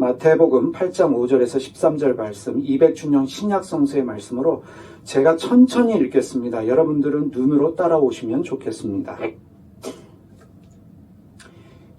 마태복음 8장 5절에서 13절 말씀, 200주년 신약성서의 말씀으로 제가 천천히 읽겠습니다. 여러분들은 눈으로 따라오시면 좋겠습니다.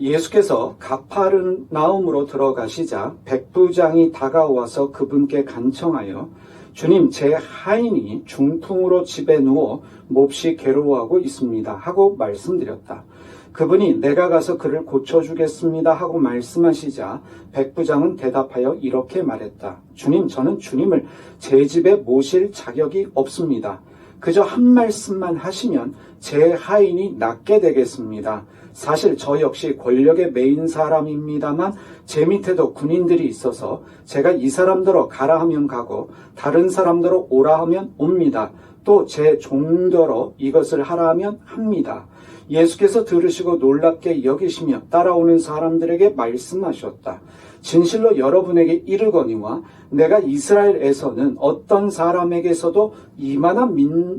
예수께서 가파르나움으로 들어가시자 백부장이 다가와서 그분께 간청하여 주님, 제 하인이 중풍으로 집에 누워 몹시 괴로워하고 있습니다 하고 말씀드렸다. 그분이 내가 가서 그를 고쳐주겠습니다 하고 말씀하시자 백부장은 대답하여 이렇게 말했다. 주님, 저는 주님을 제 집에 모실 자격이 없습니다. 그저 한 말씀만 하시면 제 하인이 낫게 되겠습니다. 사실 저 역시 권력에 매인 사람입니다만 제 밑에도 군인들이 있어서 제가 이 사람들로 가라 하면 가고 다른 사람들로 오라 하면 옵니다. 또 제 종더러 이것을 하라 하면 합니다. 예수께서 들으시고 놀랍게 여기시며 따라오는 사람들에게 말씀하셨다. 진실로 여러분에게 이르거니와 내가 이스라엘에서는 어떤 사람에게서도 이만한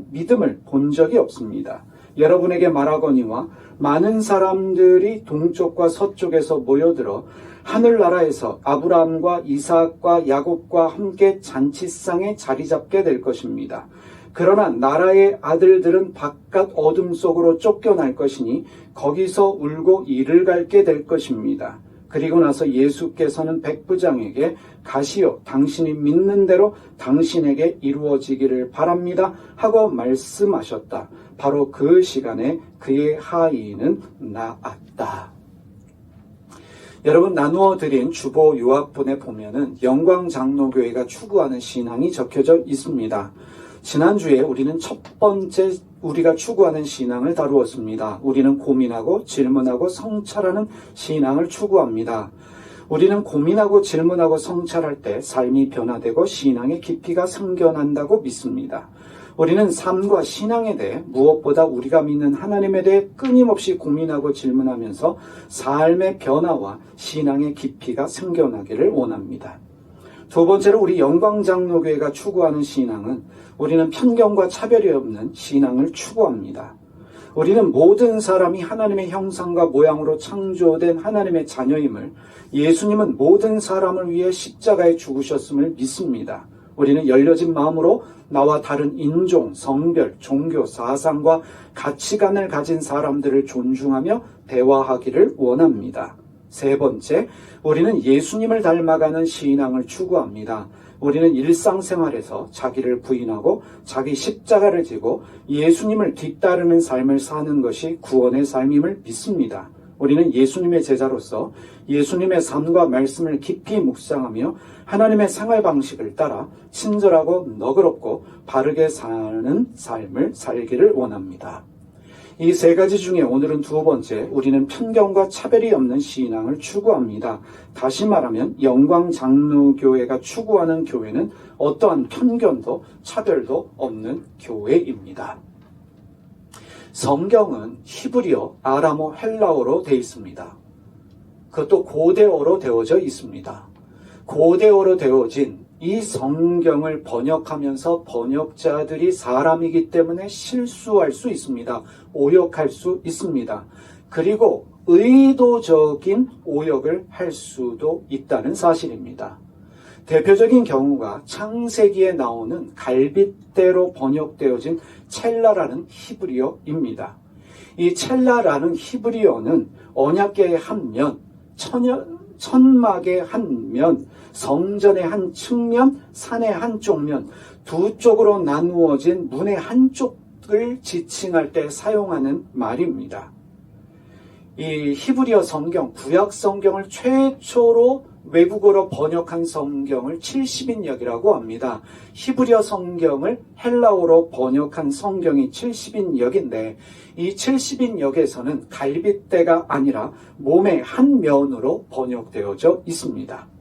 믿음을 본 적이 없습니다. 여러분에게 말하거니와 많은 사람들이 동쪽과 서쪽에서 모여들어 하늘나라에서 아브라함과 이삭과 야곱과 함께 잔치상에 자리 잡게 될 것입니다. 그러나 나라의 아들들은 바깥 어둠 속으로 쫓겨날 것이니 거기서 울고 이를 갈게 될 것입니다. 그리고 나서 예수께서는 백부장에게 가시오, 당신이 믿는 대로 당신에게 이루어지기를 바랍니다 하고 말씀하셨다. 바로 그 시간에 그의 하인은 나았다. 여러분, 나누어 드린 주보 요약본에 보면은 영광장로교회가 추구하는 신앙이 적혀져 있습니다. 지난주에 우리는 첫 번째 우리가 추구하는 신앙을 다루었습니다. 우리는 고민하고 질문하고 성찰하는 신앙을 추구합니다. 우리는 고민하고 질문하고 성찰할 때 삶이 변화되고 신앙의 깊이가 생겨난다고 믿습니다. 우리는 삶과 신앙에 대해 무엇보다 우리가 믿는 하나님에 대해 끊임없이 고민하고 질문하면서 삶의 변화와 신앙의 깊이가 생겨나기를 원합니다. 두 번째로 우리 영광장로교회가 추구하는 신앙은 우리는 편견과 차별이 없는 신앙을 추구합니다. 우리는 모든 사람이 하나님의 형상과 모양으로 창조된 하나님의 자녀임을, 예수님은 모든 사람을 위해 십자가에 죽으셨음을 믿습니다. 우리는 열려진 마음으로 나와 다른 인종, 성별, 종교, 사상과 가치관을 가진 사람들을 존중하며 대화하기를 원합니다. 세 번째, 우리는 예수님을 닮아가는 신앙을 추구합니다. 우리는 일상생활에서 자기를 부인하고 자기 십자가를 지고 예수님을 뒤따르는 삶을 사는 것이 구원의 삶임을 믿습니다. 우리는 예수님의 제자로서 예수님의 삶과 말씀을 깊이 묵상하며 하나님의 생활 방식을 따라 친절하고 너그럽고 바르게 사는 삶을 살기를 원합니다. 이 세 가지 중에 오늘은 두 번째, 우리는 편견과 차별이 없는 신앙을 추구합니다. 다시 말하면 영광장로교회가 추구하는 교회는 어떠한 편견도 차별도 없는 교회입니다. 성경은 히브리어, 아람어, 헬라어로 되어 있습니다. 그것도 고대어로 되어져 있습니다. 고대어로 되어진 이 성경을 번역하면서 번역자들이 사람이기 때문에 실수할 수 있습니다. 오역할 수 있습니다. 그리고 의도적인 오역을 할 수도 있다는 사실입니다. 대표적인 경우가 창세기에 나오는 갈빗대로 번역되어진 첼라라는 히브리어입니다. 이 첼라라는 히브리어는 언약궤의 한 면, 천막의 한 면, 성전의 한 측면, 산의 한쪽 면, 두 쪽으로 나누어진 문의 한쪽을 지칭할 때 사용하는 말입니다. 이 히브리어 성경, 구약 성경을 최초로 외국어로 번역한 성경을 70인역이라고 합니다. 히브리어 성경을 헬라어로 번역한 성경이 70인역인데 이 70인역에서는 갈빗대가 아니라 몸의 한 면으로 번역되어져 있습니다.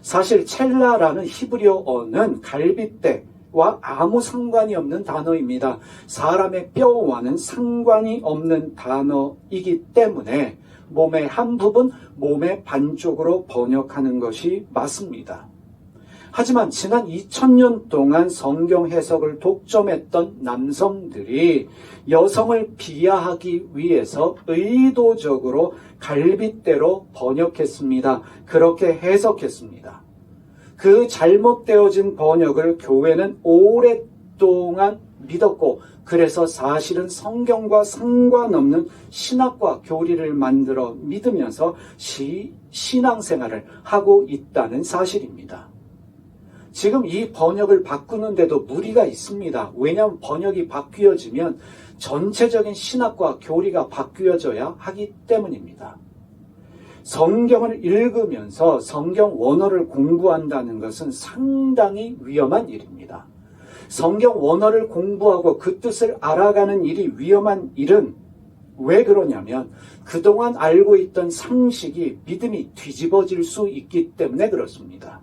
사실 첼라라는 히브리어어는 갈빗대와 아무 상관이 없는 단어입니다. 사람의 뼈와는 상관이 없는 단어이기 때문에 몸의 한 부분, 몸의 반쪽으로 번역하는 것이 맞습니다. 하지만 지난 2000년 동안 성경 해석을 독점했던 남성들이 여성을 비하하기 위해서 의도적으로 갈빗대로 번역했습니다. 그렇게 해석했습니다. 그 잘못되어진 번역을 교회는 오랫동안 믿었고, 그래서 사실은 성경과 상관없는 신학과 교리를 만들어 믿으면서 신앙생활을 하고 있다는 사실입니다. 지금 이 번역을 바꾸는데도 무리가 있습니다. 왜냐하면 번역이 바뀌어지면 전체적인 신학과 교리가 바뀌어져야 하기 때문입니다. 성경을 읽으면서 성경 원어를 공부한다는 것은 상당히 위험한 일입니다. 성경 원어를 공부하고 그 뜻을 알아가는 일이 위험한 일은 왜 그러냐면 그동안 알고 있던 상식이 믿음이 뒤집어질 수 있기 때문에 그렇습니다.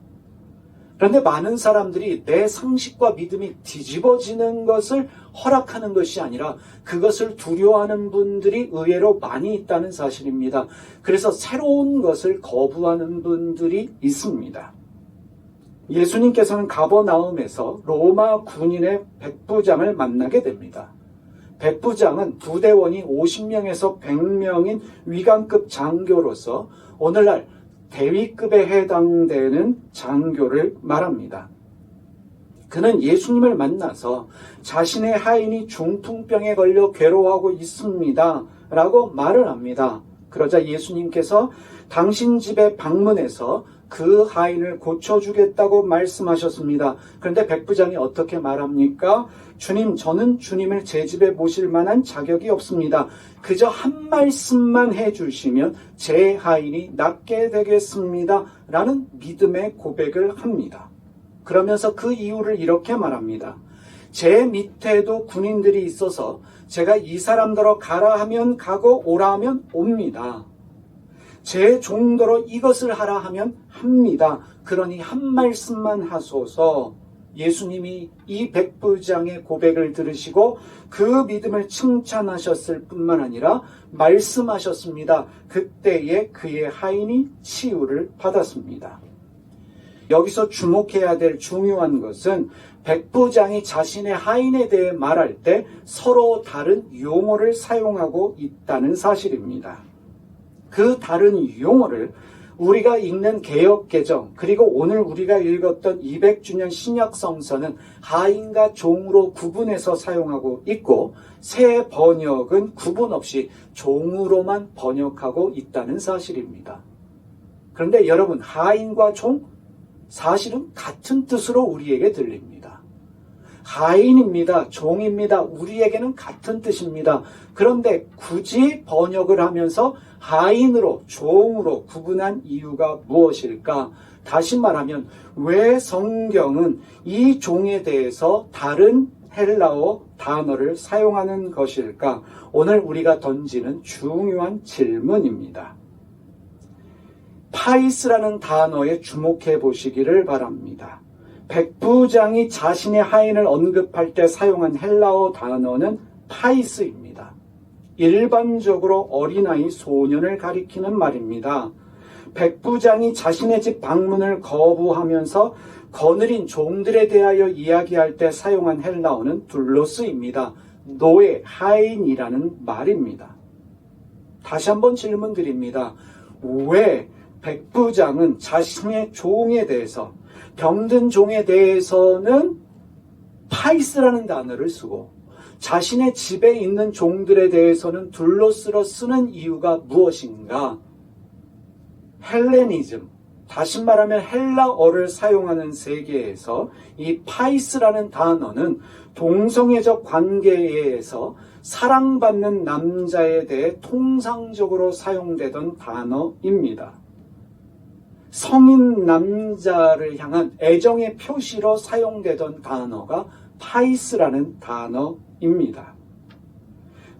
그런데 많은 사람들이 내 상식과 믿음이 뒤집어지는 것을 허락하는 것이 아니라 그것을 두려워하는 분들이 의외로 많이 있다는 사실입니다. 그래서 새로운 것을 거부하는 분들이 있습니다. 예수님께서는 가버나움에서 로마 군인의 백부장을 만나게 됩니다. 백부장은 부대원이 50명에서 100명인 위관급 장교로서 오늘날 대위급에 해당되는 장교를 말합니다. 그는 예수님을 만나서 자신의 하인이 중풍병에 걸려 괴로워하고 있습니다 라고 말을 합니다. 그러자 예수님께서 당신 집에 방문해서 그 하인을 고쳐주겠다고 말씀하셨습니다. 그런데 백부장이 어떻게 말합니까? 주님, 저는 주님을 제 집에 모실 만한 자격이 없습니다. 그저 한 말씀만 해주시면 제 하인이 낫게 되겠습니다 라는 믿음의 고백을 합니다. 그러면서 그 이유를 이렇게 말합니다. 제 밑에도 군인들이 있어서 제가 이 사람더러 가라 하면 가고 오라 하면 옵니다. 제 종도로 이것을 하라 하면 합니다. 그러니 한 말씀만 하소서. 예수님이 이 백부장의 고백을 들으시고 그 믿음을 칭찬하셨을 뿐만 아니라 말씀하셨습니다. 그때에 그의 하인이 치유를 받았습니다. 여기서 주목해야 될 중요한 것은 백부장이 자신의 하인에 대해 말할 때 서로 다른 용어를 사용하고 있다는 사실입니다. 그 다른 용어를 우리가 읽는 개역개정 그리고 오늘 우리가 읽었던 200주년 신약성서는 하인과 종으로 구분해서 사용하고 있고 새 번역은 구분 없이 종으로만 번역하고 있다는 사실입니다. 그런데 여러분, 하인과 종 사실은 같은 뜻으로 우리에게 들립니다. 하인입니다. 종입니다. 우리에게는 같은 뜻입니다. 그런데 굳이 번역을 하면서 하인으로 종으로 구분한 이유가 무엇일까? 다시 말하면 왜 성경은 이 종에 대해서 다른 헬라어 단어를 사용하는 것일까? 오늘 우리가 던지는 중요한 질문입니다. 파이스라는 단어에 주목해 보시기를 바랍니다. 백부장이 자신의 하인을 언급할 때 사용한 헬라어 단어는 파이스입니다. 일반적으로 어린아이, 소년을 가리키는 말입니다. 백부장이 자신의 집 방문을 거부하면서 거느린 종들에 대하여 이야기할 때 사용한 헬라어는 둘로스입니다. 노예, 하인이라는 말입니다. 다시 한번 질문 드립니다. 왜 백부장은 자신의 종에 대해서, 병든 종에 대해서는 파이스라는 단어를 쓰고 자신의 집에 있는 종들에 대해서는 둘로스로 쓰는 이유가 무엇인가? 헬레니즘, 다시 말하면 헬라어를 사용하는 세계에서 이 파이스라는 단어는 동성애적 관계에서 사랑받는 남자에 대해 통상적으로 사용되던 단어입니다. 성인 남자를 향한 애정의 표시로 사용되던 단어가 파이스라는 단어입니다.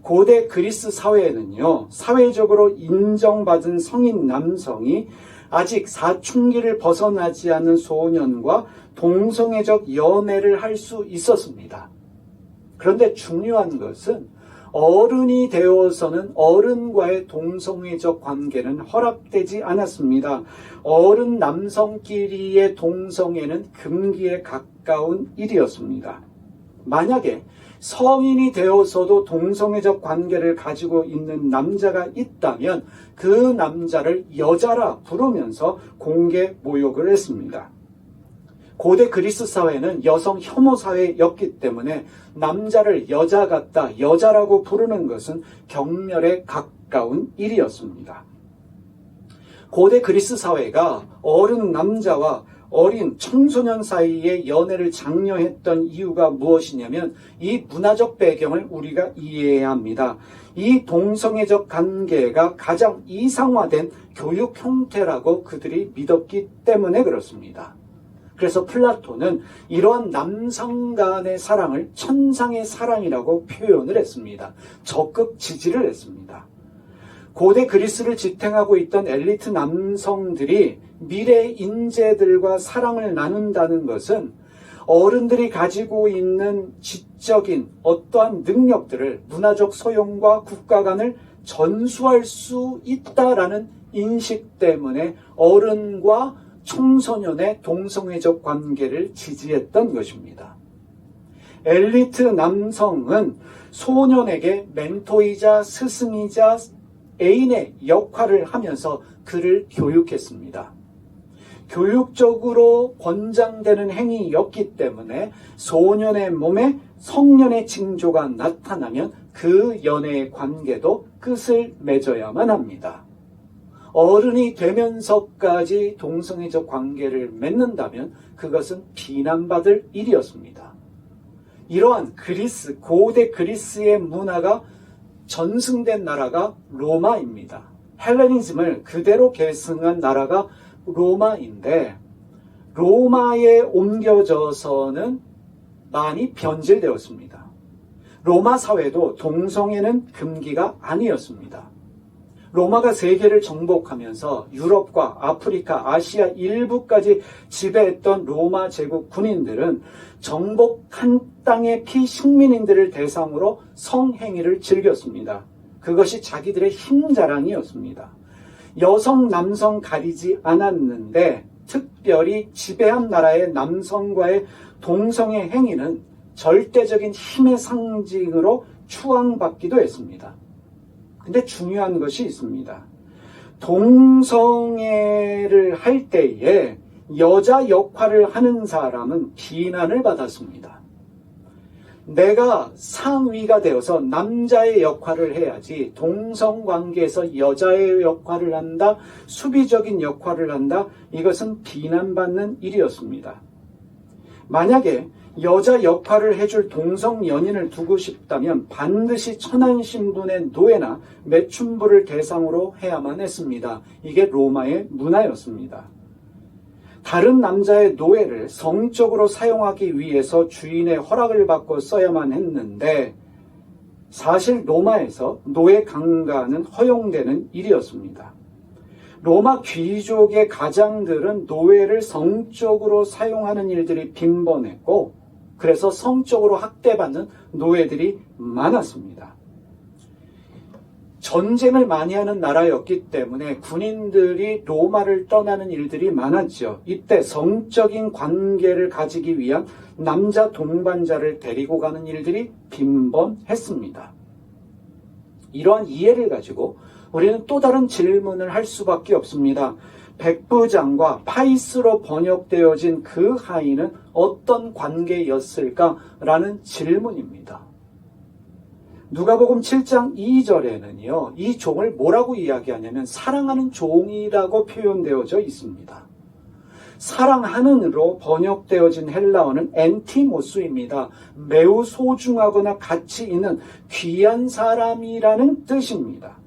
고대 그리스 사회에는요, 사회적으로 인정받은 성인 남성이 아직 사춘기를 벗어나지 않은 소년과 동성애적 연애를 할 수 있었습니다. 그런데 중요한 것은 어른이 되어서는 어른과의 동성애적 관계는 허락되지 않았습니다. 어른 남성끼리의 동성애는 금기에 가까운 일이었습니다. 만약에 성인이 되어서도 동성애적 관계를 가지고 있는 남자가 있다면 그 남자를 여자라 부르면서 공개 모욕을 했습니다. 고대 그리스 사회는 여성 혐오 사회였기 때문에 남자를 여자 같다, 여자라고 부르는 것은 경멸에 가까운 일이었습니다. 고대 그리스 사회가 어른 남자와 어린 청소년 사이의 연애를 장려했던 이유가 무엇이냐면 이 문화적 배경을 우리가 이해해야 합니다. 이 동성애적 관계가 가장 이상화된 교육 형태라고 그들이 믿었기 때문에 그렇습니다. 그래서 플라톤은 이러한 남성 간의 사랑을 천상의 사랑이라고 표현을 했습니다. 적극 지지를 했습니다. 고대 그리스를 지탱하고 있던 엘리트 남성들이 미래 인재들과 사랑을 나눈다는 것은 어른들이 가지고 있는 지적인 어떠한 능력들을 문화적 소용과 국가 간을 전수할 수 있다라는 인식 때문에 어른과 청소년의 동성애적 관계를 지지했던 것입니다. 엘리트 남성은 소년에게 멘토이자 스승이자 애인의 역할을 하면서 그를 교육했습니다. 교육적으로 권장되는 행위였기 때문에 소년의 몸에 성년의 징조가 나타나면 그 연애의 관계도 끝을 맺어야만 합니다. 어른이 되면서까지 동성애적 관계를 맺는다면 그것은 비난받을 일이었습니다. 이러한 그리스, 고대 그리스의 문화가 전승된 나라가 로마입니다. 헬레니즘을 그대로 계승한 나라가 로마인데 로마에 옮겨져서는 많이 변질되었습니다. 로마 사회도 동성애는 금기가 아니었습니다. 로마가 세계를 정복하면서 유럽과 아프리카, 아시아 일부까지 지배했던 로마 제국 군인들은 정복한 땅의 피식민인들을 대상으로 성행위를 즐겼습니다. 그것이 자기들의 힘 자랑이었습니다. 여성, 남성 가리지 않았는데 특별히 지배한 나라의 남성과의 동성애 행위는 절대적인 힘의 상징으로 추앙받기도 했습니다. 근데 중요한 것이 있습니다. 동성애를 할 때에 여자 역할을 하는 사람은 비난을 받았습니다. 내가 상위가 되어서 남자의 역할을 해야지 동성관계에서 여자의 역할을 한다, 수비적인 역할을 한다, 이것은 비난받는 일이었습니다. 만약에 여자 역할을 해줄 동성 연인을 두고 싶다면 반드시 천한신분의 노예나 매춘부를 대상으로 해야만 했습니다. 이게 로마의 문화였습니다. 다른 남자의 노예를 성적으로 사용하기 위해서 주인의 허락을 받고 써야만 했는데 사실 로마에서 노예 강간은 허용되는 일이었습니다. 로마 귀족의 가장들은 노예를 성적으로 사용하는 일들이 빈번했고 그래서 성적으로 학대받는 노예들이 많았습니다. 전쟁을 많이 하는 나라였기 때문에 군인들이 로마를 떠나는 일들이 많았죠. 이때 성적인 관계를 가지기 위한 남자 동반자를 데리고 가는 일들이 빈번했습니다. 이러한 이해를 가지고 우리는 또 다른 질문을 할 수밖에 없습니다. 백부장과 파이스로 번역되어진 그 하인은 어떤 관계였을까라는 질문입니다. 누가복음 7장 2절에는요. 이 종을 뭐라고 이야기하냐면 사랑하는 종이라고 표현되어져 있습니다. 사랑하는으로 번역되어진 헬라어는 엔티모스입니다. 매우 소중하거나 가치 있는 귀한 사람이라는 뜻입니다.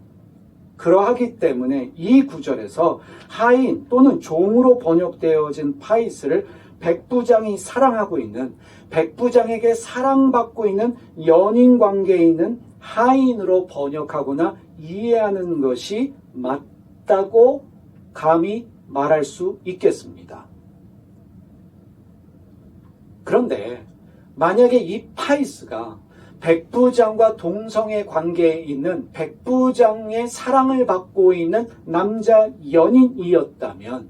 그러하기 때문에 이 구절에서 하인 또는 종으로 번역되어진 파이스를 백부장이 사랑하고 있는, 백부장에게 사랑받고 있는 연인 관계에 있는 하인으로 번역하거나 이해하는 것이 맞다고 감히 말할 수 있겠습니다. 그런데 만약에 이 파이스가 백부장과 동성애 관계에 있는 백부장의 사랑을 받고 있는 남자 연인이었다면,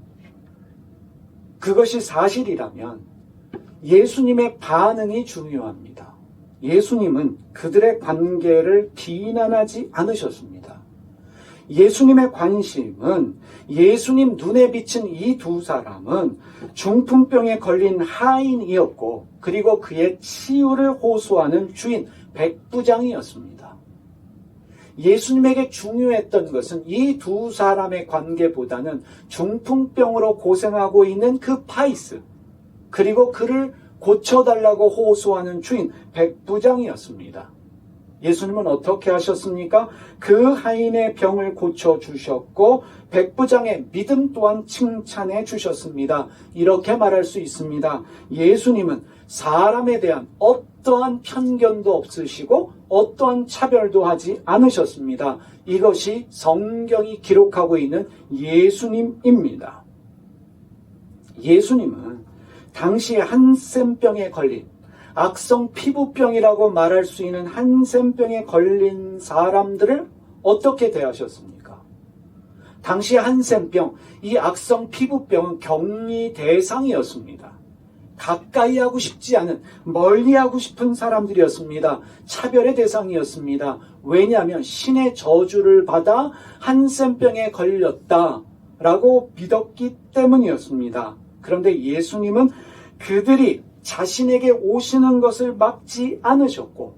그것이 사실이라면 예수님의 반응이 중요합니다. 예수님은 그들의 관계를 비난하지 않으셨습니다. 예수님의 관심은 예수님 눈에 비친 이 두 사람은 중풍병에 걸린 하인이었고, 그리고 그의 치유를 호소하는 주인 백부장이었습니다. 예수님에게 중요했던 것은 이 두 사람의 관계보다는 중풍병으로 고생하고 있는 그 파이스, 그리고 그를 고쳐달라고 호소하는 주인 백부장이었습니다. 예수님은 어떻게 하셨습니까? 그 하인의 병을 고쳐주셨고 백부장의 믿음 또한 칭찬해 주셨습니다. 이렇게 말할 수 있습니다. 예수님은 사람에 대한 어떠한 편견도 없으시고 어떠한 차별도 하지 않으셨습니다. 이것이 성경이 기록하고 있는 예수님입니다. 예수님은 당시에 한센병에 걸린, 악성 피부병이라고 말할 수 있는 한센병에 걸린 사람들을 어떻게 대하셨습니까? 당시 한센병, 이 악성 피부병은 격리 대상이었습니다. 가까이 하고 싶지 않은, 멀리 하고 싶은 사람들이었습니다. 차별의 대상이었습니다. 왜냐하면 신의 저주를 받아 한센병에 걸렸다라고 믿었기 때문이었습니다. 그런데 예수님은 그들이 자신에게 오시는 것을 막지 않으셨고,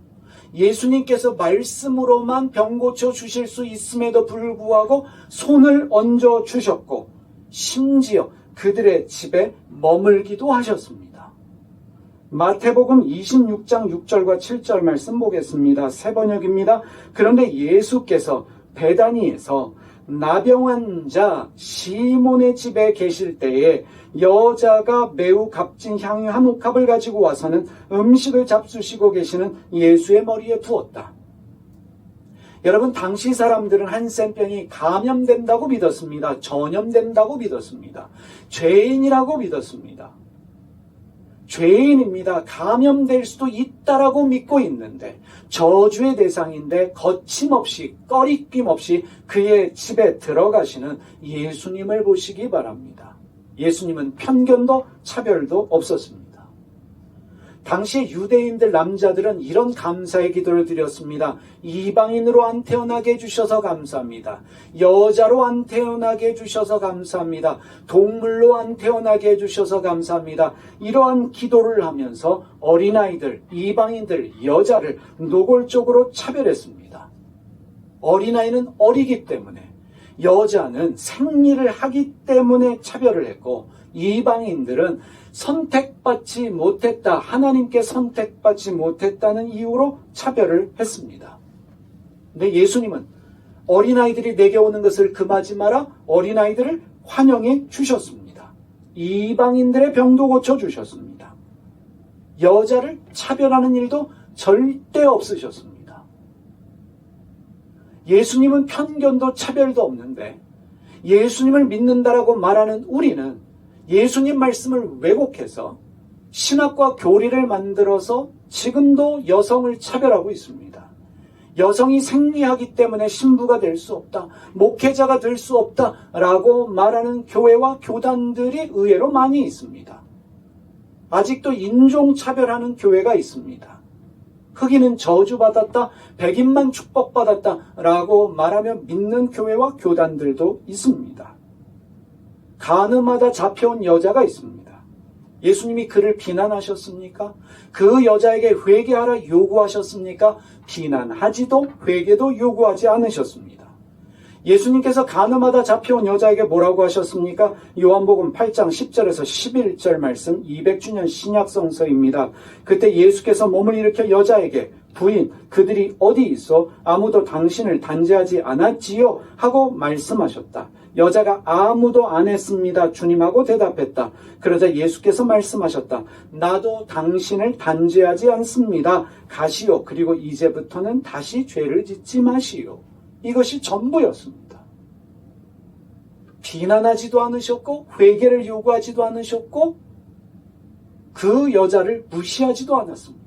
예수님께서 말씀으로만 병 고쳐 주실 수 있음에도 불구하고 손을 얹어 주셨고, 심지어 그들의 집에 머물기도 하셨습니다. 마태복음 26장 6절과 7절 말씀 보겠습니다. 새 번역입니다. 그런데 예수께서 베다니에서 나병 환자 시몬의 집에 계실 때에 여자가 매우 값진 향유 한 옥합을 가지고 와서는 음식을 잡수시고 계시는 예수의 머리에 부었다. 여러분, 당시 사람들은 한센병이 감염된다고 믿었습니다. 전염된다고 믿었습니다. 죄인이라고 믿었습니다. 죄인입니다. 감염될 수도 있다라고 믿고 있는데, 저주의 대상인데 거침없이 꺼리낌 없이 그의 집에 들어가시는 예수님을 보시기 바랍니다. 예수님은 편견도 차별도 없었습니다. 당시 유대인들 남자들은 이런 감사의 기도를 드렸습니다. 이방인으로 안 태어나게 해주셔서 감사합니다. 여자로 안 태어나게 해주셔서 감사합니다. 동물로 안 태어나게 해주셔서 감사합니다. 이러한 기도를 하면서 어린아이들, 이방인들, 여자를 노골적으로 차별했습니다. 어린아이는 어리기 때문에, 여자는 생리를 하기 때문에 차별을 했고, 이방인들은 선택받지 못했다, 하나님께 선택받지 못했다는 이유로 차별을 했습니다. 근데 예수님은 어린아이들이 내게 오는 것을 금하지 마라, 어린아이들을 환영해 주셨습니다. 이방인들의 병도 고쳐주셨습니다. 여자를 차별하는 일도 절대 없으셨습니다. 예수님은 편견도 차별도 없는데, 예수님을 믿는다라고 말하는 우리는 예수님 말씀을 왜곡해서 신학과 교리를 만들어서 지금도 여성을 차별하고 있습니다. 여성이 생리하기 때문에 신부가 될 수 없다, 목회자가 될 수 없다라고 말하는 교회와 교단들이 의외로 많이 있습니다. 아직도 인종차별하는 교회가 있습니다. 흑인은 저주받았다, 백인만 축복받았다라고 말하며 믿는 교회와 교단들도 있습니다. 가늠하다 잡혀온 여자가 있습니다. 예수님이 그를 비난하셨습니까? 그 여자에게 회개하라 요구하셨습니까? 비난하지도 회개도 요구하지 않으셨습니다. 예수님께서 가늠하다 잡혀온 여자에게 뭐라고 하셨습니까? 요한복음 8장 10절에서 11절 말씀, 200주년 신약성서입니다. 그때 예수께서 몸을 일으켜 여자에게 부인, 그들이 어디 있어? 아무도 당신을 단죄하지 않았지요? 하고 말씀하셨다. 여자가 아무도 안 했습니다, 주님하고 대답했다. 그러자 예수께서 말씀하셨다. 나도 당신을 단죄하지 않습니다. 가시오. 그리고 이제부터는 다시 죄를 짓지 마시오. 이것이 전부였습니다. 비난하지도 않으셨고, 회개를 요구하지도 않으셨고, 그 여자를 무시하지도 않았습니다.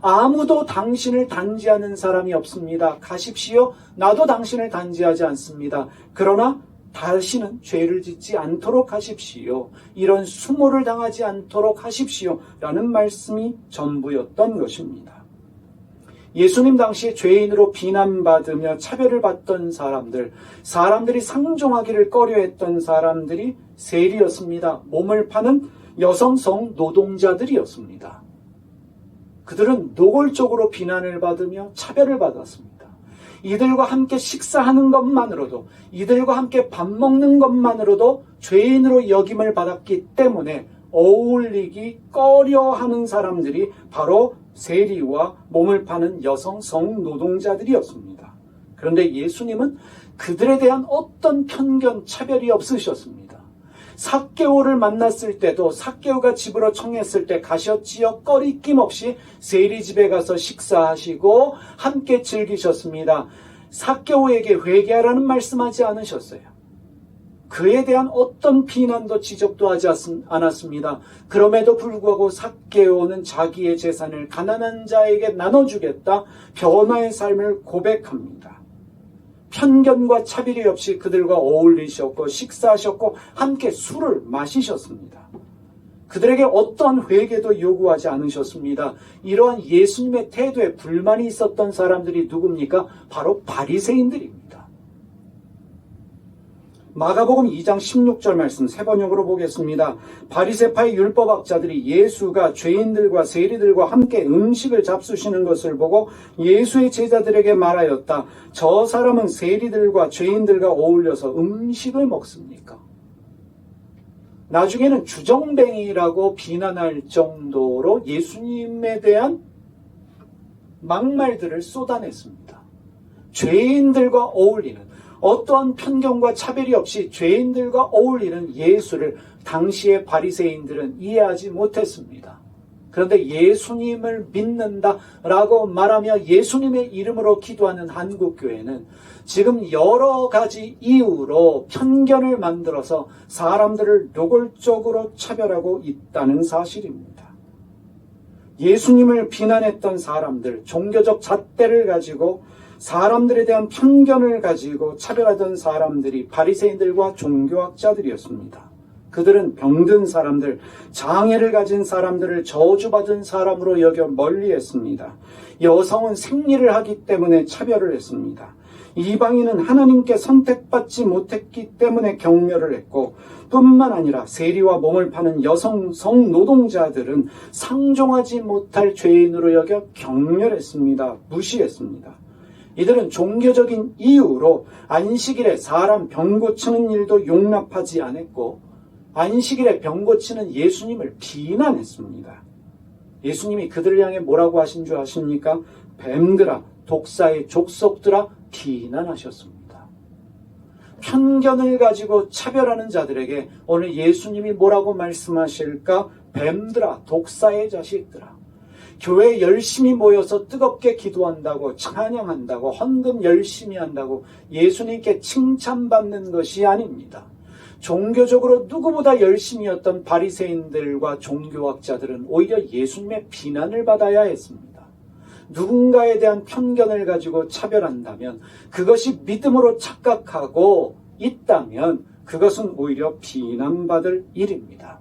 아무도 당신을 단죄하는 사람이 없습니다. 가십시오. 나도 당신을 단죄하지 않습니다. 그러나 다시는 죄를 짓지 않도록 하십시오. 이런 수모를 당하지 않도록 하십시오. 라는 말씀이 전부였던 것입니다. 예수님 당시에 죄인으로 비난받으며 차별을 받던 사람들이 상종하기를 꺼려했던 사람들이 세리였습니다. 몸을 파는 여성성 노동자들이었습니다. 그들은 노골적으로 비난을 받으며 차별을 받았습니다. 이들과 함께 식사하는 것만으로도, 이들과 함께 밥 먹는 것만으로도 죄인으로 여김을 받았기 때문에 어울리기 꺼려하는 사람들이 바로 세리와 몸을 파는 여성 성노동자들이었습니다. 그런데 예수님은 그들에 대한 어떤 편견, 차별이 없으셨습니다. 삭개오를 만났을 때도 삭개오가 집으로 청했을 때 가셨지요. 꺼리낌 없이 세리 집에 가서 식사하시고 함께 즐기셨습니다. 삭개오에게 회개하라는 말씀하지 않으셨어요. 그에 대한 어떤 비난도 지적도 하지 않았습니다. 그럼에도 불구하고 삭개오는 자기의 재산을 가난한 자에게 나눠주겠다, 변화의 삶을 고백합니다. 편견과 차별이 없이 그들과 어울리셨고 식사하셨고 함께 술을 마시셨습니다. 그들에게 어떤 회개도 요구하지 않으셨습니다. 이러한 예수님의 태도에 불만이 있었던 사람들이 누굽니까? 바로 바리새인들입니다. 마가복음 2장 16절 말씀 세 번역으로 보겠습니다. 바리새파의 율법학자들이 예수가 죄인들과 세리들과 함께 음식을 잡수시는 것을 보고 예수의 제자들에게 말하였다. 저 사람은 세리들과 죄인들과 어울려서 음식을 먹습니까? 나중에는 주정뱅이라고 비난할 정도로 예수님에 대한 막말들을 쏟아냈습니다. 죄인들과 어울리는, 어떠한 편견과 차별이 없이 죄인들과 어울리는 예수를 당시의 바리새인들은 이해하지 못했습니다. 그런데 예수님을 믿는다라고 말하며 예수님의 이름으로 기도하는 한국교회는 지금 여러 가지 이유로 편견을 만들어서 사람들을 노골적으로 차별하고 있다는 사실입니다. 예수님을 비난했던 사람들, 종교적 잣대를 가지고 사람들에 대한 편견을 가지고 차별하던 사람들이 바리새인들과 종교학자들이었습니다. 그들은 병든 사람들, 장애를 가진 사람들을 저주받은 사람으로 여겨 멀리했습니다. 여성은 생리를 하기 때문에 차별을 했습니다. 이방인은 하나님께 선택받지 못했기 때문에 경멸을 했고, 뿐만 아니라 세리와 몸을 파는 여성 성노동자들은 상종하지 못할 죄인으로 여겨 경멸했습니다. 무시했습니다. 이들은 종교적인 이유로 안식일에 사람 병 고치는 일도 용납하지 않았고, 안식일에 병 고치는 예수님을 비난했습니다. 예수님이 그들을 향해 뭐라고 하신 줄 아십니까? 뱀들아, 독사의 족속들아, 비난하셨습니다. 편견을 가지고 차별하는 자들에게 오늘 예수님이 뭐라고 말씀하실까? 뱀들아, 독사의 자식들아. 교회에 열심히 모여서 뜨겁게 기도한다고, 찬양한다고, 헌금 열심히 한다고 예수님께 칭찬받는 것이 아닙니다. 종교적으로 누구보다 열심히 했던 바리새인들과 종교학자들은 오히려 예수님의 비난을 받아야 했습니다. 누군가에 대한 편견을 가지고 차별한다면, 그것이 믿음으로 착각하고 있다면 그것은 오히려 비난받을 일입니다.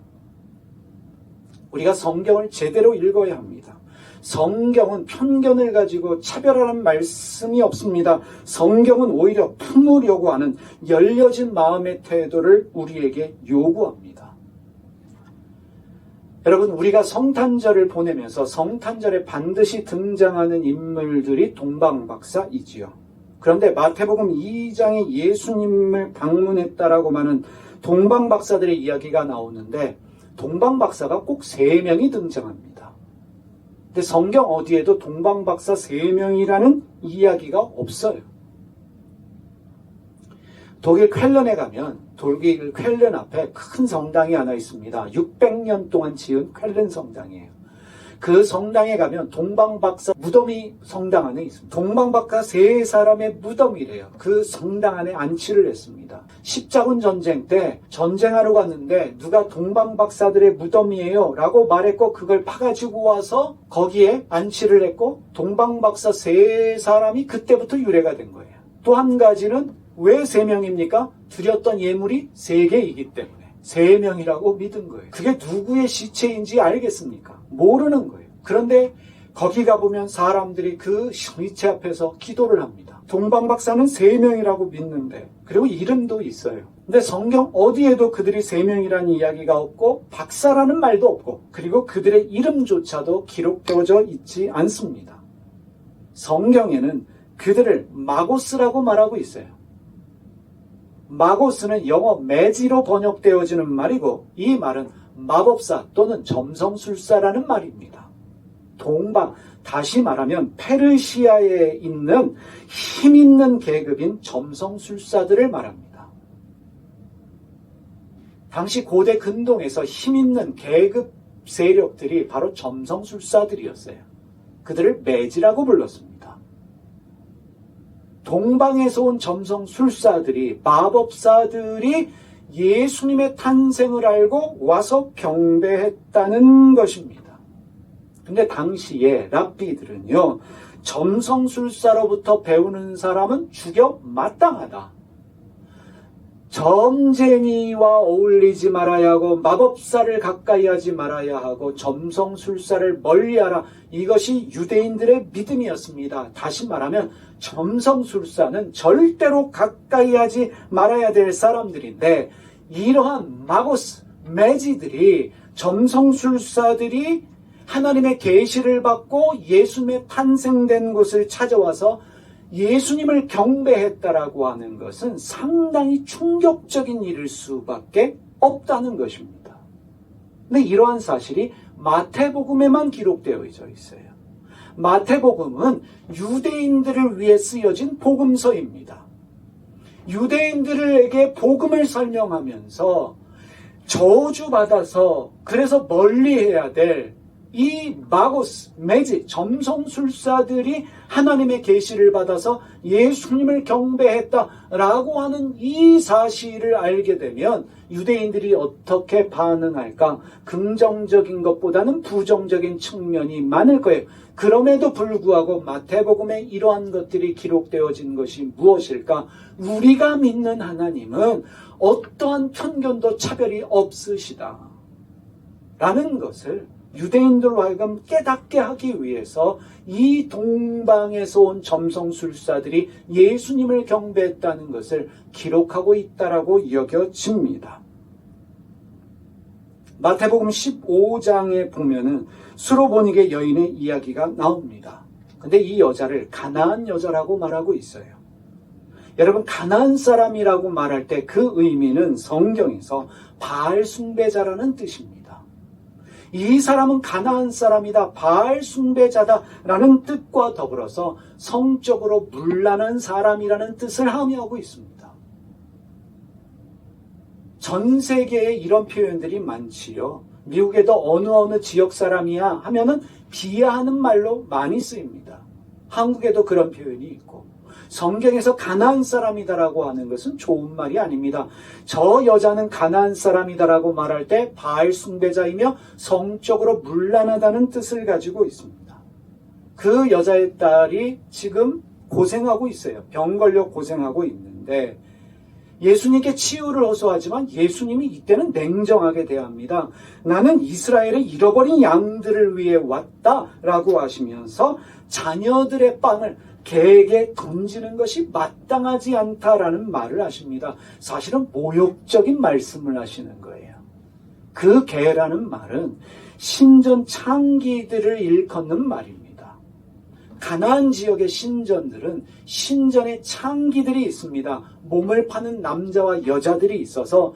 우리가 성경을 제대로 읽어야 합니다. 성경은 편견을 가지고 차별하는 말씀이 없습니다. 성경은 오히려 품으려고 하는 열려진 마음의 태도를 우리에게 요구합니다. 여러분, 우리가 성탄절을 보내면서 성탄절에 반드시 등장하는 인물들이 동방박사이지요. 그런데 마태복음 2장에 예수님을 방문했다라고 하는 동방박사들의 이야기가 나오는데, 동방박사가 꼭 3명이 등장합니다. 근데 성경 어디에도 동방박사 3명이라는 이야기가 없어요. 독일 쾰른에 가면 독일 쾰른 앞에 큰 성당이 하나 있습니다. 600년 동안 지은 쾰른 성당이에요. 그 성당에 가면 동방박사 무덤이 성당 안에 있습니다. 동방박사 3사람의 무덤이래요. 그 성당 안에 안치를 했습니다. 십자군 전쟁 때 전쟁하러 갔는데 누가 동방박사들의 무덤이에요 라고 말했고 그걸 파가지고 와서 거기에 안치를 했고 동방박사 3사람이 그때부터 유래가 된 거예요. 또 한 가지는 왜 3명입니까? 드렸던 예물이 3개이기 때문에 3명이라고 믿은 거예요. 그게 누구의 시체인지 알겠습니까? 모르는 거예요. 그런데 거기 가보면 사람들이 그 시체 앞에서 기도를 합니다. 동방박사는 3명이라고 믿는데 그리고 이름도 있어요. 근데 성경 어디에도 그들이 3명이라는 이야기가 없고 박사라는 말도 없고 그리고 그들의 이름조차도 기록되어져 있지 않습니다. 성경에는 그들을 마고스라고 말하고 있어요. 마고스는 영어 매지로 번역되어지는 말이고 이 말은 마법사 또는 점성술사라는 말입니다. 동방, 다시 말하면 페르시아에 있는 힘있는 계급인 점성술사들을 말합니다. 당시 고대 근동에서 힘있는 계급 세력들이 바로 점성술사들이었어요. 그들을 매지라고 불렀습니다. 동방에서 온 점성술사들이 마법사들이 예수님의 탄생을 알고 와서 경배했다는 것입니다. 근데 당시에 랍비들은요, 점성술사로부터 배우는 사람은 죽여 마땅하다. 점쟁이와 어울리지 말아야 하고 마법사를 가까이 하지 말아야 하고 점성술사를 멀리하라. 이것이 유대인들의 믿음이었습니다. 다시 말하면 점성술사는 절대로 가까이 하지 말아야 될 사람들인데 이러한 마고스, 매지들이 점성술사들이 하나님의 계시를 받고 예수님의 탄생된 곳을 찾아와서 예수님을 경배했다라고 하는 것은 상당히 충격적인 일일 수밖에 없다는 것입니다. 근데 이러한 사실이 마태복음에만 기록되어 있어요. 마태복음은 유대인들을 위해 쓰여진 복음서입니다. 유대인들에게 복음을 설명하면서 저주받아서 그래서 멀리해야 될 이 마고스, 매지, 점성술사들이 하나님의 계시를 받아서 예수님을 경배했다라고 하는 이 사실을 알게 되면 유대인들이 어떻게 반응할까? 긍정적인 것보다는 부정적인 측면이 많을 거예요. 그럼에도 불구하고 마태복음에 이러한 것들이 기록되어진 것이 무엇일까? 우리가 믿는 하나님은 어떠한 편견도 차별이 없으시다 라는 것을 유대인들로 하여금 깨닫게 하기 위해서 이 동방에서 온 점성술사들이 예수님을 경배했다는 것을 기록하고 있다라고 여겨집니다. 마태복음 15장에 보면은 수로보니게 여인의 이야기가 나옵니다. 근데 이 여자를 가나안 여자라고 말하고 있어요. 여러분, 가나안 사람이라고 말할 때 그 의미는 성경에서 바알 숭배자라는 뜻입니다. 이 사람은 가나안 사람이다, 바알 숭배자다라는 뜻과 더불어서 성적으로 문란한 사람이라는 뜻을 함의하고 있습니다. 전 세계에 이런 표현들이 많지요. 미국에도 어느 지역 사람이야 하면은 비하하는 말로 많이 쓰입니다. 한국에도 그런 표현이 있고 성경에서 가나안 사람이다라고 하는 것은 좋은 말이 아닙니다. 저 여자는 가나안 사람이다라고 말할 때 바알 숭배자이며 성적으로 문란하다는 뜻을 가지고 있습니다. 그 여자의 딸이 지금 고생하고 있어요. 병 걸려 고생하고 있는데 예수님께 치유를 호소하지만 예수님이 이때는 냉정하게 대합니다. 나는 이스라엘의 잃어버린 양들을 위해 왔다라고 하시면서 자녀들의 빵을 개에게 던지는 것이 마땅하지 않다라는 말을 하십니다. 사실은 모욕적인 말씀을 하시는 거예요. 그 개라는 말은 신전 창기들을 일컫는 말입니다. 가나안 지역의 신전들은 신전에 창기들이 있습니다. 몸을 파는 남자와 여자들이 있어서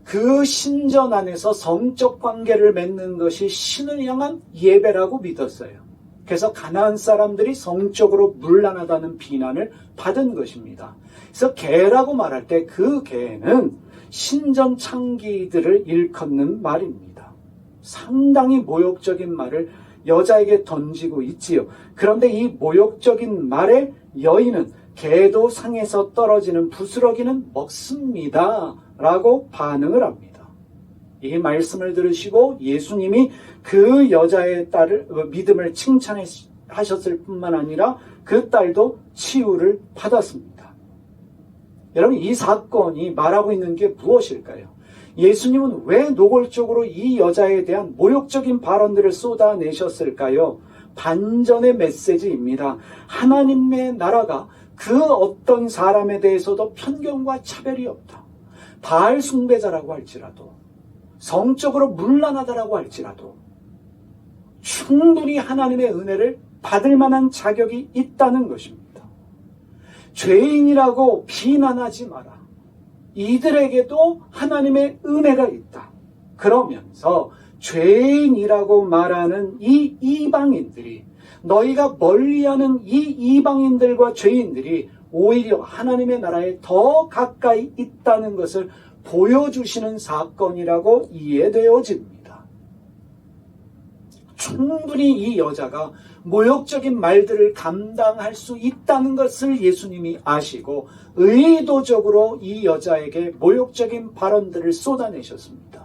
그 신전 안에서 성적 관계를 맺는 것이 신을 향한 예배라고 믿었어요. 그래서 가나안 사람들이 성적으로 문란하다는 비난을 받은 것입니다. 그래서 개라고 말할 때 그 개는 신전 창기들을 일컫는 말입니다. 상당히 모욕적인 말을 여자에게 던지고 있지요. 그런데 이 모욕적인 말에 여인은 개도 상에서 떨어지는 부스러기는 먹습니다 라고 반응을 합니다. 이 말씀을 들으시고 예수님이 그 여자의 딸을 믿음을 칭찬하셨을 뿐만 아니라 그 딸도 치유를 받았습니다. 여러분, 이 사건이 말하고 있는 게 무엇일까요? 예수님은 왜 노골적으로 이 여자에 대한 모욕적인 발언들을 쏟아내셨을까요? 반전의 메시지입니다. 하나님의 나라가 그 어떤 사람에 대해서도 편견과 차별이 없다. 바알 숭배자라고 할지라도, 성적으로 문란하다라고 할지라도 충분히 하나님의 은혜를 받을 만한 자격이 있다는 것입니다. 죄인이라고 비난하지 마라. 이들에게도 하나님의 은혜가 있다. 그러면서 죄인이라고 말하는 이 이방인들이, 너희가 멀리하는 이 이방인들과 죄인들이 오히려 하나님의 나라에 더 가까이 있다는 것을 보여주시는 사건이라고 이해되어집니다. 충분히 이 여자가 모욕적인 말들을 감당할 수 있다는 것을 예수님이 아시고 의도적으로 이 여자에게 모욕적인 발언들을 쏟아내셨습니다.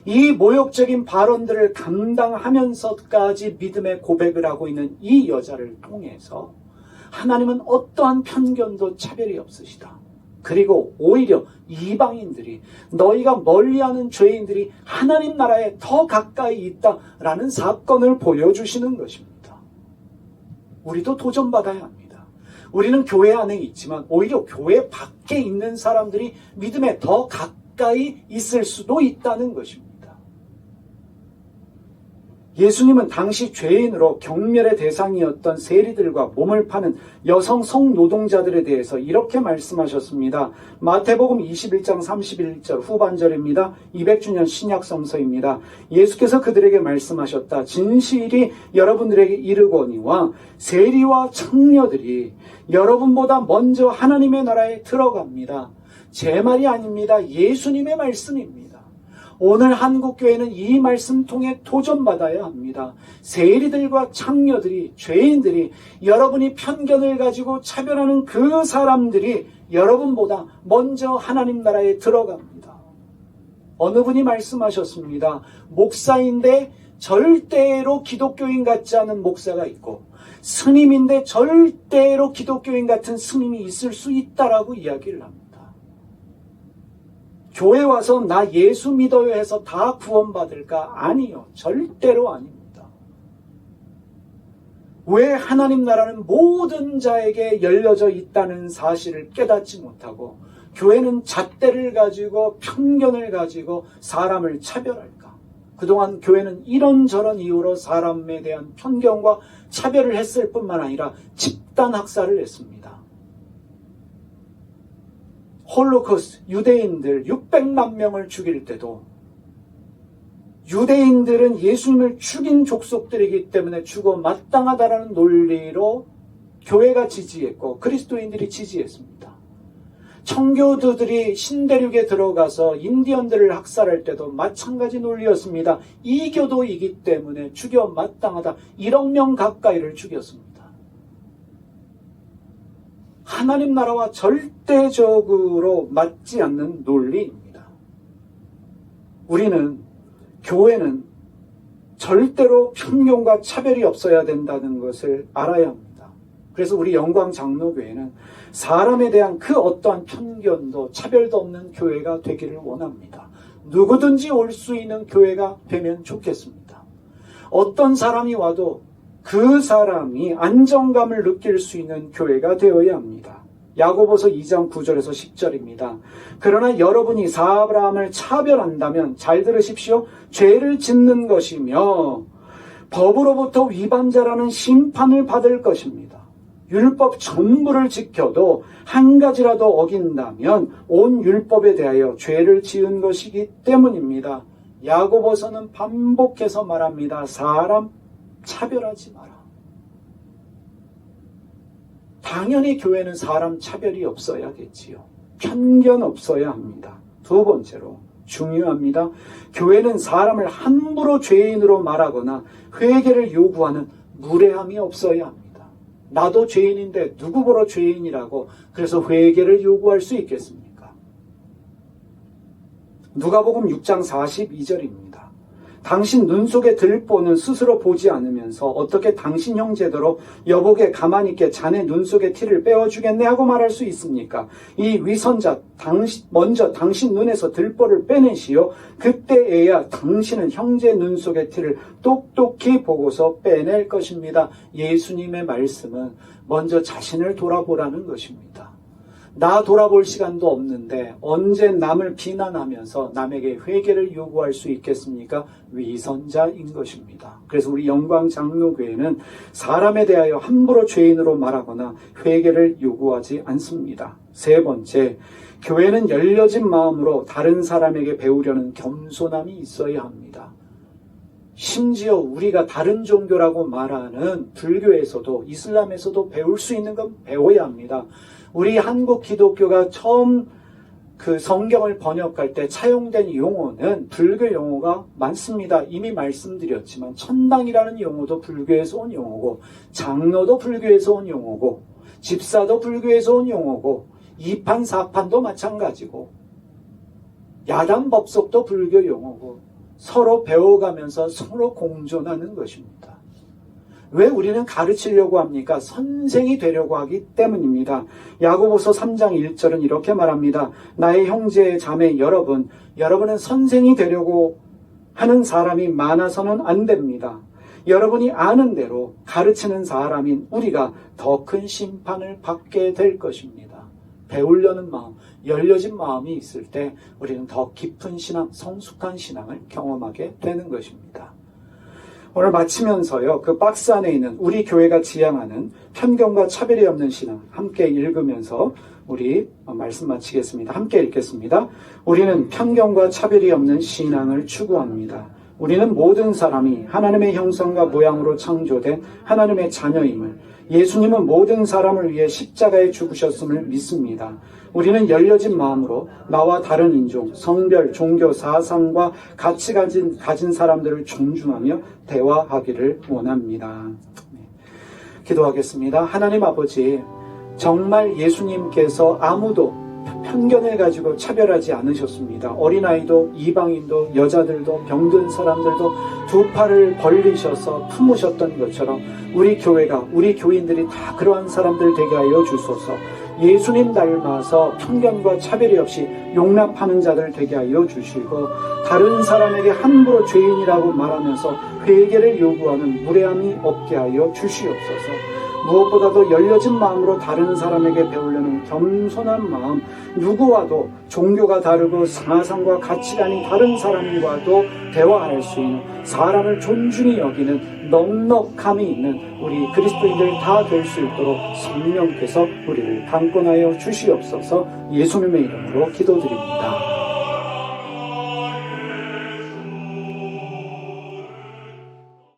이 모욕적인 발언들을 감당하면서까지 믿음의 고백을 하고 있는 이 여자를 통해서 하나님은 어떠한 편견도 차별이 없으시다. 그리고 오히려 이방인들이, 너희가 멀리하는 죄인들이 하나님 나라에 더 가까이 있다라는 사건을 보여주시는 것입니다. 우리도 도전받아야 합니다. 우리는 교회 안에 있지만 오히려 교회 밖에 있는 사람들이 믿음에 더 가까이 있을 수도 있다는 것입니다. 예수님은 당시 죄인으로 경멸의 대상이었던 세리들과 몸을 파는 여성 성노동자들에 대해서 이렇게 말씀하셨습니다. 마태복음 21장 31절 후반절입니다. 200주년 신약성서입니다. 예수께서 그들에게 말씀하셨다. 진실이 여러분들에게 이르거니와 세리와 청녀들이 여러분보다 먼저 하나님의 나라에 들어갑니다. 제 말이 아닙니다. 예수님의 말씀입니다. 오늘 한국교회는 이 말씀 통해 도전받아야 합니다. 세리들과 창녀들이, 죄인들이, 여러분이 편견을 가지고 차별하는 그 사람들이 여러분보다 먼저 하나님 나라에 들어갑니다. 어느 분이 말씀하셨습니다. 목사인데 절대로 기독교인 같지 않은 목사가 있고, 스님인데 절대로 기독교인 같은 스님이 있을 수 있다라고 이야기를 합니다. 교회 와서 나 예수 믿어요 해서 다 구원받을까? 아니요. 절대로 아닙니다. 왜 하나님 나라는 모든 자에게 열려져 있다는 사실을 깨닫지 못하고 교회는 잣대를 가지고 편견을 가지고 사람을 차별할까? 그동안 교회는 이런저런 이유로 사람에 대한 편견과 차별을 했을 뿐만 아니라 집단 학살을 했습니다. 홀로코스트, 유대인들 600만 명을 죽일 때도 유대인들은 예수님을 죽인 족속들이기 때문에 죽어 마땅하다라는 논리로 교회가 지지했고 그리스도인들이 지지했습니다. 청교도들이 신대륙에 들어가서 인디언들을 학살할 때도 마찬가지 논리였습니다. 이교도이기 때문에 죽여 마땅하다. 1억 명 가까이를 죽였습니다. 하나님 나라와 절대적으로 맞지 않는 논리입니다. 우리는, 교회는 절대로 편견과 차별이 없어야 된다는 것을 알아야 합니다. 그래서 우리 영광장로교회는 사람에 대한 그 어떠한 편견도 차별도 없는 교회가 되기를 원합니다. 누구든지 올 수 있는 교회가 되면 좋겠습니다. 어떤 사람이 와도 그 사람이 안정감을 느낄 수 있는 교회가 되어야 합니다. 야고보서 2장 9절에서 10절입니다. 그러나 여러분이 사아브라함을 차별한다면 잘 들으십시오. 죄를 짓는 것이며 법으로부터 위반자라는 심판을 받을 것입니다. 율법 전부를 지켜도 한 가지라도 어긴다면 온 율법에 대하여 죄를 지은 것이기 때문입니다. 야고보서는 반복해서 말합니다. 사람 차별하지 마라. 당연히 교회는 사람 차별이 없어야겠지요. 편견 없어야 합니다. 두 번째로 중요합니다. 교회는 사람을 함부로 죄인으로 말하거나 회개를 요구하는 무례함이 없어야 합니다. 나도 죄인인데 누구 보러 죄인이라고 그래서 회개를 요구할 수 있겠습니까? 누가복음 6장 42절입니다. 당신 눈 속에 들보는 스스로 보지 않으면서 어떻게 당신 형제더러 여보게 가만히 있게 자네 눈 속에 티를 빼어주겠네 하고 말할 수 있습니까? 이 위선자 먼저 당신 눈에서 들보를 빼내시오. 그때에야 당신은 형제 눈 속의 티를 똑똑히 보고서 빼낼 것입니다. 예수님의 말씀은 먼저 자신을 돌아보라는 것입니다. 나 돌아볼 시간도 없는데 언제 남을 비난하면서 남에게 회개를 요구할 수 있겠습니까? 위선자인 것입니다. 그래서 우리 영광장로교회는 사람에 대하여 함부로 죄인으로 말하거나 회개를 요구하지 않습니다. 세 번째, 교회는 열려진 마음으로 다른 사람에게 배우려는 겸손함이 있어야 합니다. 심지어 우리가 다른 종교라고 말하는 불교에서도 이슬람에서도 배울 수 있는 건 배워야 합니다. 우리 한국 기독교가 처음 그 성경을 번역할 때 차용된 용어는 불교 용어가 많습니다. 이미 말씀드렸지만 천당이라는 용어도 불교에서 온 용어고 장로도 불교에서 온 용어고 집사도 불교에서 온 용어고 이판 사판도 마찬가지고 야단 법석도 불교 용어고 서로 배워가면서 서로 공존하는 것입니다. 왜 우리는 가르치려고 합니까? 선생이 되려고 하기 때문입니다. 야고보서 3장 1절은 이렇게 말합니다. 나의 형제 자매 여러분은 선생이 되려고 하는 사람이 많아서는 안 됩니다. 여러분이 아는 대로 가르치는 사람인 우리가 더 큰 심판을 받게 될 것입니다. 배우려는 마음, 열려진 마음이 있을 때 우리는 더 깊은 신앙, 성숙한 신앙을 경험하게 되는 것입니다. 오늘 마치면서요, 그 박스 안에 있는 우리 교회가 지향하는 편견과 차별이 없는 신앙 함께 읽으면서 우리 말씀 마치겠습니다. 함께 읽겠습니다. 우리는 편견과 차별이 없는 신앙을 추구합니다. 우리는 모든 사람이 하나님의 형상과 모양으로 창조된 하나님의 자녀임을, 예수님은 모든 사람을 위해 십자가에 죽으셨음을 믿습니다. 우리는 열려진 마음으로 나와 다른 인종, 성별, 종교, 사상과 가치 가진 사람들을 존중하며 대화하기를 원합니다. 기도하겠습니다. 하나님 아버지, 정말 예수님께서 아무도 편견을 가지고 차별하지 않으셨습니다. 어린아이도 이방인도 여자들도 병든 사람들도 두 팔을 벌리셔서 품으셨던 것처럼 우리 교회가, 우리 교인들이 다 그러한 사람들 되게 하여 주소서. 예수님 닮아서 편견과 차별이 없이 용납하는 자들 되게 하여 주시고, 다른 사람에게 함부로 죄인이라고 말하면서 회개를 요구하는 무례함이 없게 하여 주시옵소서. 무엇보다도 열려진 마음으로 다른 사람에게 배우려는 겸손한 마음, 누구와도 종교가 다르고 사상과 가치관이 다른 사람과도 대화할 수 있는, 사람을 존중히 여기는 넉넉함이 있는 우리 그리스도인들 다 될 수 있도록 성령께서 우리를 강권하여 주시옵소서. 예수님의 이름으로 기도드립니다.